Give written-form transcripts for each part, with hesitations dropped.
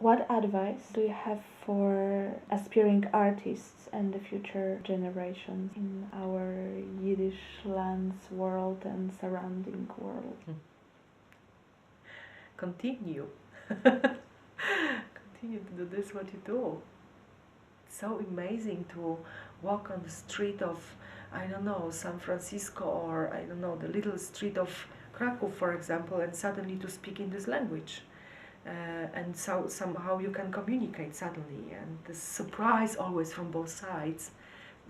What advice do you have for aspiring artists and the future generations in our Yiddish lands world and surrounding world? Continue. Continue to do this what you do. It's so amazing to walk on the street of, I don't know, San Francisco, or I don't know, the little street of Krakow, for example, and suddenly to speak in this language. And so somehow you can communicate suddenly, and the surprise always from both sides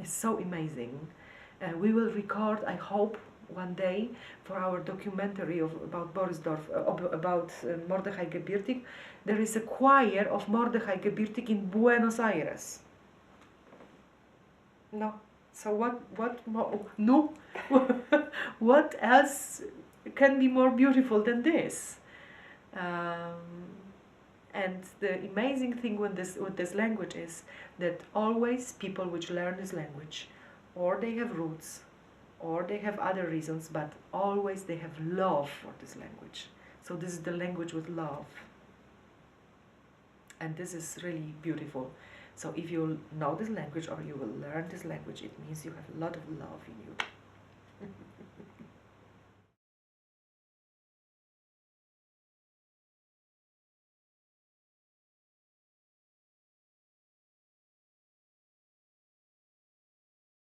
is so amazing. We will record, I hope, one day for our documentary about Borisdorf, about Mordechai Gebirtig. There is a choir of Mordechai Gebirtig in Buenos Aires. No. So what more? No. What else can be more beautiful than this? And the amazing thing with this language is that always people which learn this language, or they have roots, or they have other reasons, but always they have love for this language. So this is the language with love. And this is really beautiful. So if you know this language or you will learn this language, it means you have a lot of love in you.